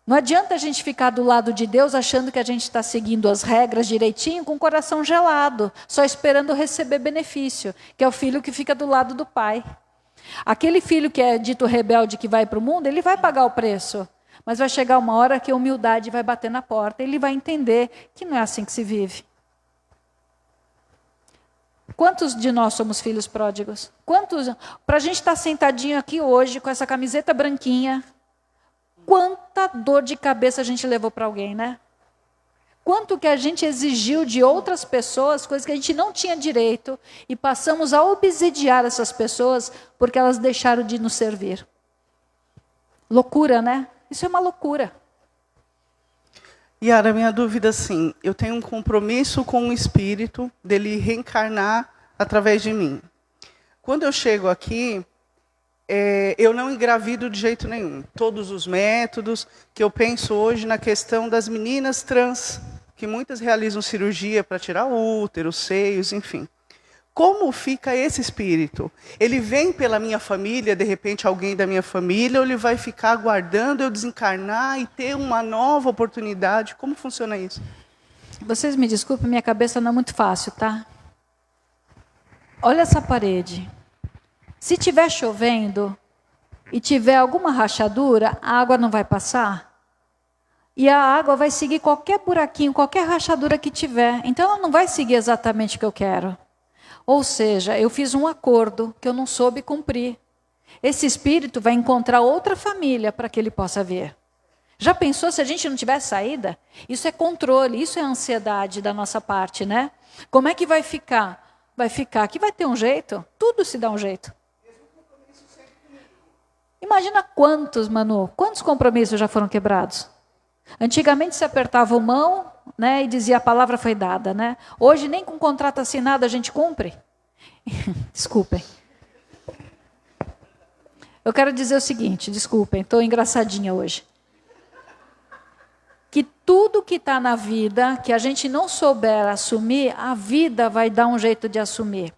Speaker 2: Não adianta a gente ficar do lado de Deus achando que a gente está seguindo as regras direitinho com o coração gelado, só esperando receber benefício, que é o filho que fica do lado do pai. Aquele filho que é dito rebelde que vai para o mundo, ele vai pagar o preço, mas vai chegar uma hora que a humildade vai bater na porta, ele vai entender que não é assim que se vive. Quantos de nós somos filhos pródigos? Quantos? Para a gente estar sentadinho aqui hoje com essa camiseta branquinha, quanta dor de cabeça a gente levou para alguém, né? Quanto que a gente exigiu de outras pessoas, coisas que a gente não tinha direito, e passamos a obsidiar essas pessoas porque elas deixaram de nos servir. Loucura, né? Isso é uma loucura.
Speaker 5: Yara, minha dúvida, sim, eu tenho um compromisso com o espírito dele reencarnar através de mim. Quando eu chego aqui, eu não engravido de jeito nenhum. Todos os métodos que eu penso hoje na questão das meninas trans, que muitas realizam cirurgia para tirar o útero, os seios, enfim. Como fica esse espírito? Ele vem pela minha família, de repente alguém da minha família, ou ele vai ficar aguardando eu desencarnar e ter uma nova oportunidade? Como funciona isso?
Speaker 2: Vocês me desculpem, minha cabeça não é muito fácil, tá? Olha essa parede. Se estiver chovendo e tiver alguma rachadura, a água não vai passar? E a água vai seguir qualquer buraquinho, qualquer rachadura que tiver. Então ela não vai seguir exatamente o que eu quero. Ou seja, eu fiz um acordo que eu não soube cumprir. Esse espírito vai encontrar outra família para que ele possa ver. Já pensou se a gente não tivesse saída? Isso é controle, isso é ansiedade da nossa parte, né? Como é que vai ficar? Vai ficar que vai ter um jeito? Tudo se dá um jeito. Imagina quantos compromissos já foram quebrados? Antigamente se apertava a mão, né, e dizia a palavra foi dada, né? Hoje nem com contrato assinado a gente cumpre. Desculpem. Eu quero dizer o seguinte, desculpem, estou engraçadinha hoje. Que tudo que está na vida, que a gente não souber assumir, a vida vai dar um jeito de assumir.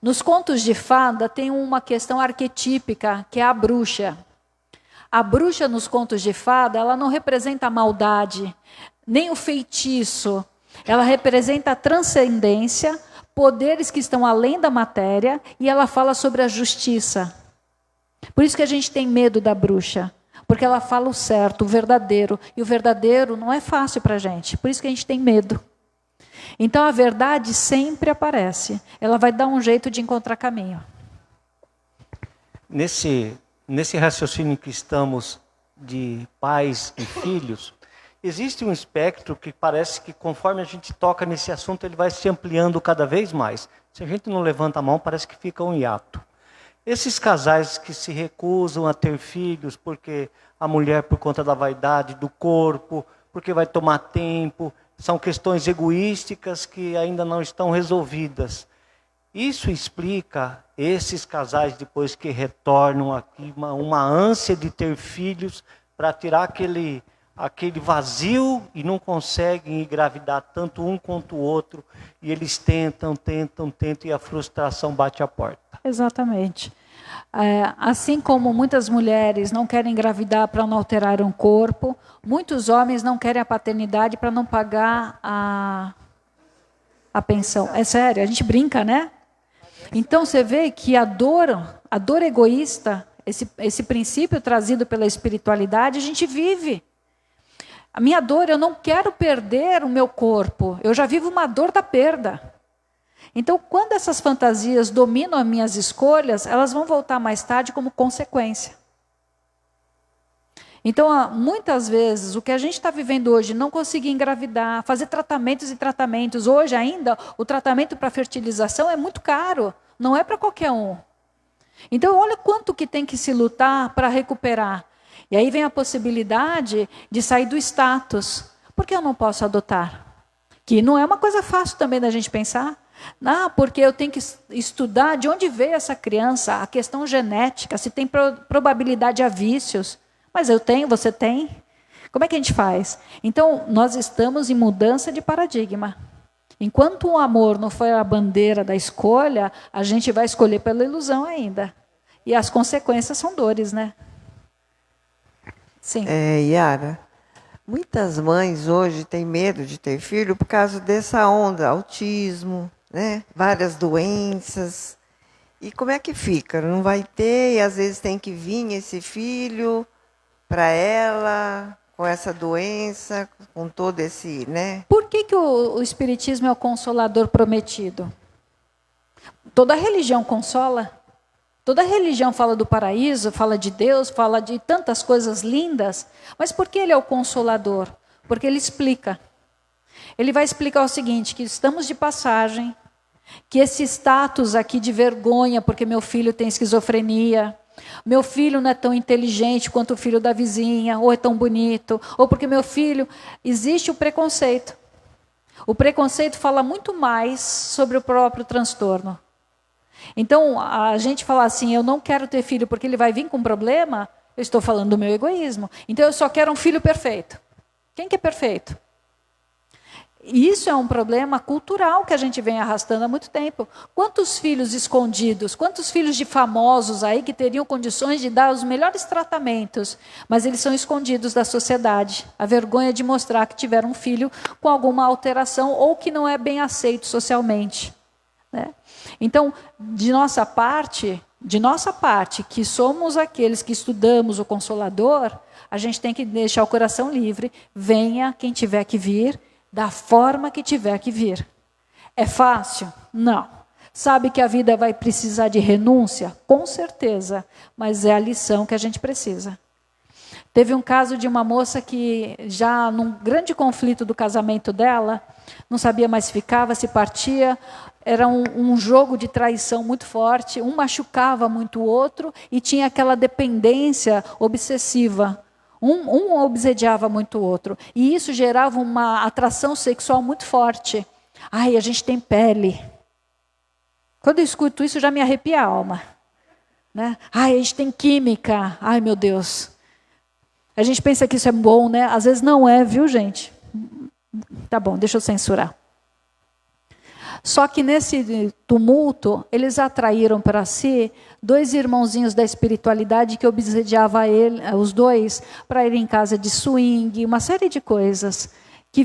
Speaker 2: Nos contos de fada tem uma questão arquetípica, que é a bruxa. A bruxa nos contos de fada, ela não representa a maldade, nem o feitiço. Ela representa a transcendência, poderes que estão além da matéria, e ela fala sobre a justiça. Por isso que a gente tem medo da bruxa, porque ela fala o certo, o verdadeiro, e o verdadeiro não é fácil para a gente, por isso que a gente tem medo. Então a verdade sempre aparece, ela vai dar um jeito de encontrar caminho.
Speaker 7: Nesse raciocínio que estamos de pais e filhos, existe um espectro que parece que conforme a gente toca nesse assunto, ele vai se ampliando cada vez mais. Se a gente não levanta a mão, parece que fica um hiato. Esses casais que se recusam a ter filhos porque a mulher, por conta da vaidade, do corpo, porque vai tomar tempo, são questões egoísticas que ainda não estão resolvidas. Isso explica esses casais depois que retornam aqui, uma ânsia de ter filhos para tirar aquele vazio e não conseguem engravidar tanto um quanto o outro. E eles tentam e a frustração bate a porta. Exatamente.
Speaker 2: Assim como muitas mulheres não querem engravidar para não alterar um corpo, muitos homens não querem a paternidade para não pagar a pensão. É sério, a gente brinca, né? Então você vê que a dor egoísta, esse princípio trazido pela espiritualidade, a gente vive. A minha dor, eu não quero perder o meu corpo, eu já vivo uma dor da perda. Então, quando essas fantasias dominam as minhas escolhas, elas vão voltar mais tarde como consequência. Então, muitas vezes, o que a gente está vivendo hoje, não conseguir engravidar, fazer tratamentos e tratamentos. Hoje ainda, o tratamento para fertilização é muito caro, não é para qualquer um. Então, olha quanto que tem que se lutar para recuperar. E aí vem a possibilidade de sair do status. Por que eu não posso adotar? Que não é uma coisa fácil também da gente pensar. Não, porque eu tenho que estudar de onde veio essa criança, a questão genética, se tem probabilidade a vícios. Mas eu tenho, você tem? Como é que a gente faz? Então, nós estamos em mudança de paradigma. Enquanto o amor não foi a bandeira da escolha, a gente vai escolher pela ilusão ainda. E as consequências são dores, né? Sim.
Speaker 8: Yara, muitas mães hoje têm medo de ter filho por causa dessa onda, autismo, né? Várias doenças. E como é que fica? Não vai ter, e às vezes tem que vir esse filho para ela, com essa doença, com todo esse, né?
Speaker 2: Por que o Espiritismo é o consolador prometido? Toda religião consola. Toda religião fala do paraíso, fala de Deus, fala de tantas coisas lindas. Mas por que ele é o consolador? Porque ele explica. Ele vai explicar o seguinte, que estamos de passagem, que esse status aqui de vergonha, porque meu filho tem esquizofrenia, meu filho não é tão inteligente quanto o filho da vizinha, ou é tão bonito, ou porque meu filho... Existe o preconceito. O preconceito fala muito mais sobre o próprio transtorno. Então, a gente fala assim, eu não quero ter filho porque ele vai vir com problema, eu estou falando do meu egoísmo. Então, eu só quero um filho perfeito. Quem que é perfeito? Isso é um problema cultural que a gente vem arrastando há muito tempo. Quantos filhos escondidos, quantos filhos de famosos aí que teriam condições de dar os melhores tratamentos, mas eles são escondidos da sociedade. A vergonha de mostrar que tiveram um filho com alguma alteração ou que não é bem aceito socialmente, né? Então, de nossa parte, de nossa parte, que somos aqueles que estudamos o Consolador, a gente tem que deixar o coração livre. Venha quem tiver que vir, da forma que tiver que vir. É fácil? Não. Sabe que a vida vai precisar de renúncia? Com certeza. Mas é a lição que a gente precisa. Teve um caso de uma moça que, já num grande conflito do casamento dela, não sabia mais se ficava, se partia. Era um jogo de traição muito forte. Um machucava muito o outro e tinha aquela dependência obsessiva. Um obsediava muito o outro. E isso gerava uma atração sexual muito forte. Ai, a gente tem pele. Quando eu escuto isso, já me arrepia a alma. Né? Ai, a gente tem química. Ai, meu Deus. A gente pensa que isso é bom, né? Às vezes não é, viu, gente? Tá bom, deixa eu censurar. Só que nesse tumulto, eles atraíram para si 2 irmãozinhos da espiritualidade que obsediavam os dois para ir em casa de swing, uma série de coisas que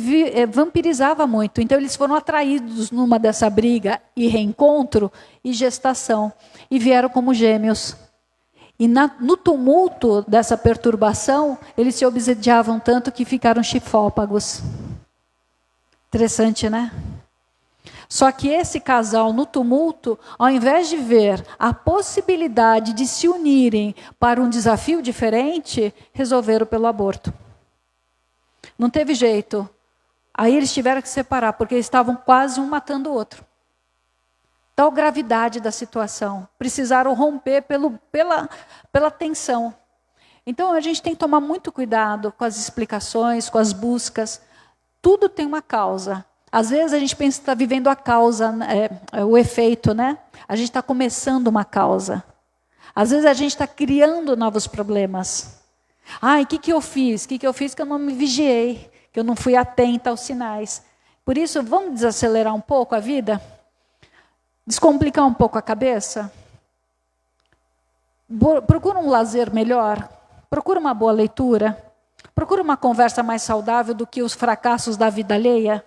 Speaker 2: vampirizava muito. Então eles foram atraídos numa dessa briga e reencontro e gestação e vieram como gêmeos. E no tumulto dessa perturbação, eles se obsediavam tanto que ficaram chifópagos. Interessante, né? Só que esse casal, no tumulto, ao invés de ver a possibilidade de se unirem para um desafio diferente, resolveram pelo aborto. Não teve jeito. Aí eles tiveram que se separar, porque eles estavam quase um matando o outro. Tal gravidade da situação. Precisaram romper pela tensão. Então a gente tem que tomar muito cuidado com as explicações, com as buscas. Tudo tem uma causa. Às vezes a gente pensa que está vivendo a causa, o efeito, né? A gente está começando uma causa. Às vezes a gente está criando novos problemas. Ai, o que eu fiz? O que eu fiz que eu não me vigiei, que eu não fui atenta aos sinais. Por isso, vamos desacelerar um pouco a vida? Descomplicar um pouco a cabeça? Procura um lazer melhor? Procura uma boa leitura? Procura uma conversa mais saudável do que os fracassos da vida alheia?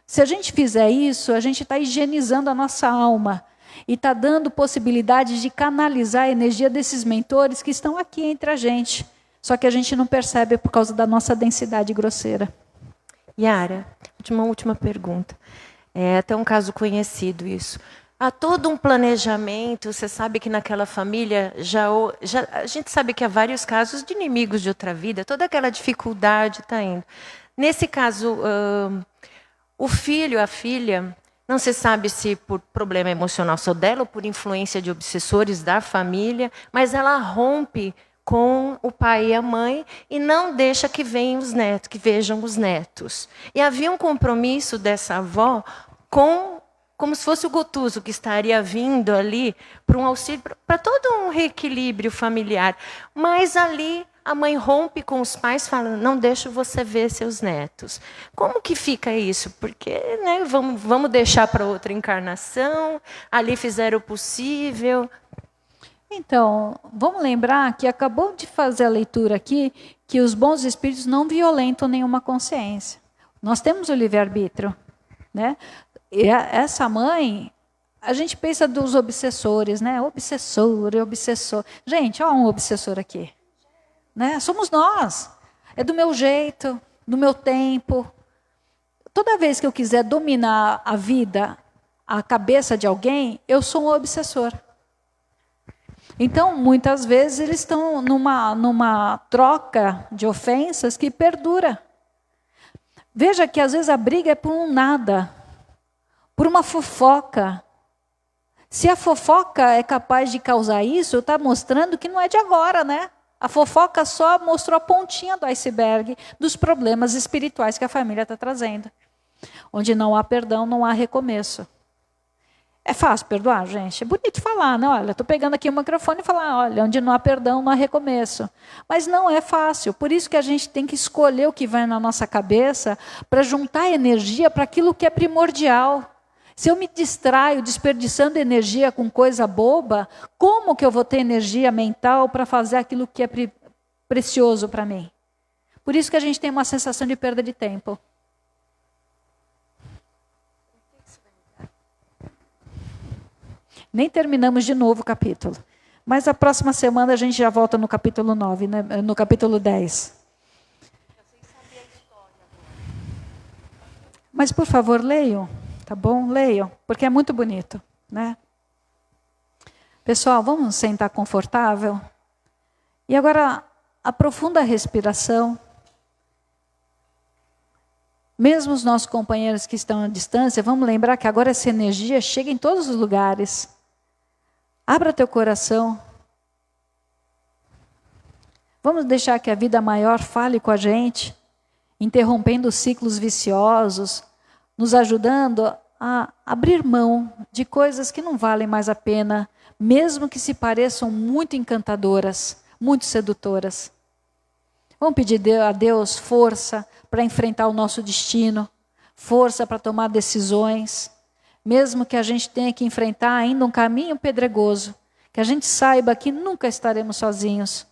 Speaker 2: Se a gente fizer isso, a gente está higienizando a nossa alma e está dando possibilidade de canalizar a energia desses mentores que estão aqui entre a gente. Só que a gente não percebe por causa da nossa densidade grosseira.
Speaker 9: Yara, uma última pergunta. É até um caso conhecido isso. Há todo um planejamento, você sabe que naquela família a gente sabe que há vários casos de inimigos de outra vida, toda aquela dificuldade está indo. Nesse caso, o filho, a filha, não se sabe se por problema emocional só dela ou por influência de obsessores da família, mas ela rompe com o pai e a mãe e não deixa que venham os netos, que vejam os netos. E havia um compromisso dessa avó como se fosse o Gotuso que estaria vindo ali para um auxílio, para todo um reequilíbrio familiar. Mas ali a mãe rompe com os pais, falando, não deixo você ver seus netos. Como que fica isso? Porque né, vamos deixar para outra encarnação, ali fizeram o possível.
Speaker 2: Então, vamos lembrar que acabou de fazer a leitura aqui, que os bons espíritos não violentam nenhuma consciência. Nós temos o livre-arbítrio, né? E essa mãe, a gente pensa dos obsessores, né? Obsessor. Gente, olha um obsessor aqui. Né? Somos nós. É do meu jeito, do meu tempo. Toda vez que eu quiser dominar a vida, a cabeça de alguém, eu sou um obsessor. Então, muitas vezes, eles estão numa troca de ofensas que perdura. Veja que, às vezes, a briga é por um nada, por uma fofoca. Se a fofoca é capaz de causar isso, está mostrando que não é de agora, né? A fofoca só mostrou a pontinha do iceberg dos problemas espirituais que a família está trazendo. Onde não há perdão, não há recomeço. É fácil perdoar, gente? É bonito falar, né? Olha, estou pegando aqui o microfone e falar, olha, onde não há perdão, não há recomeço. Mas não é fácil. Por isso que a gente tem que escolher o que vai na nossa cabeça para juntar energia para aquilo que é primordial. Se eu me distraio desperdiçando energia com coisa boba, como que eu vou ter energia mental para fazer aquilo que é precioso para mim? Por isso que a gente tem uma sensação de perda de tempo. Nem terminamos de novo o capítulo. Mas a próxima semana a gente já volta no capítulo 9, né? No capítulo 10. Mas, por favor, leiam, tá bom? Leiam, porque é muito bonito, né? Pessoal, vamos sentar confortável? E agora, aprofunda a respiração. Mesmo os nossos companheiros que estão à distância, vamos lembrar que agora essa energia chega em todos os lugares. Abra teu coração. Vamos deixar que a vida maior fale com a gente, interrompendo os ciclos viciosos, nos ajudando a abrir mão de coisas que não valem mais a pena, mesmo que se pareçam muito encantadoras, muito sedutoras. Vamos pedir a Deus força para enfrentar o nosso destino, força para tomar decisões, mesmo que a gente tenha que enfrentar ainda um caminho pedregoso, que a gente saiba que nunca estaremos sozinhos,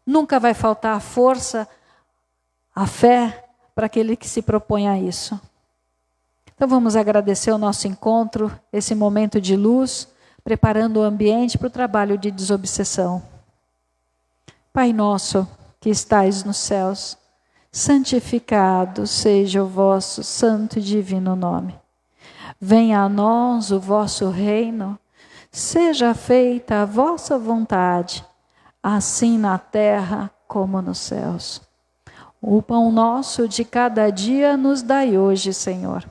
Speaker 2: nunca vai faltar a força, a fé para aquele que se propõe a isso. Então vamos agradecer o nosso encontro, esse momento de luz, preparando o ambiente para o trabalho de desobsessão. Pai nosso, que estais nos céus, santificado seja o vosso santo e divino nome. Venha a nós o vosso reino, seja feita a vossa vontade, assim na terra como nos céus. O pão nosso de cada dia nos dai hoje, Senhor.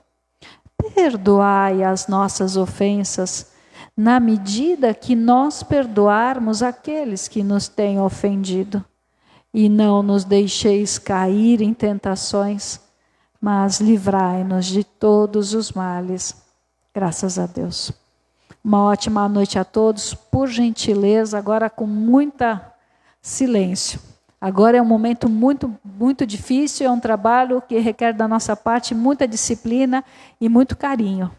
Speaker 2: Perdoai as nossas ofensas, na medida que nós perdoarmos aqueles que nos têm ofendido. E não nos deixeis cair em tentações, mas livrai-nos de todos os males. Graças a Deus. Uma ótima noite a todos. Por gentileza, agora com muita silêncio. Agora é um momento muito, muito difícil, é um trabalho que requer da nossa parte muita disciplina e muito carinho.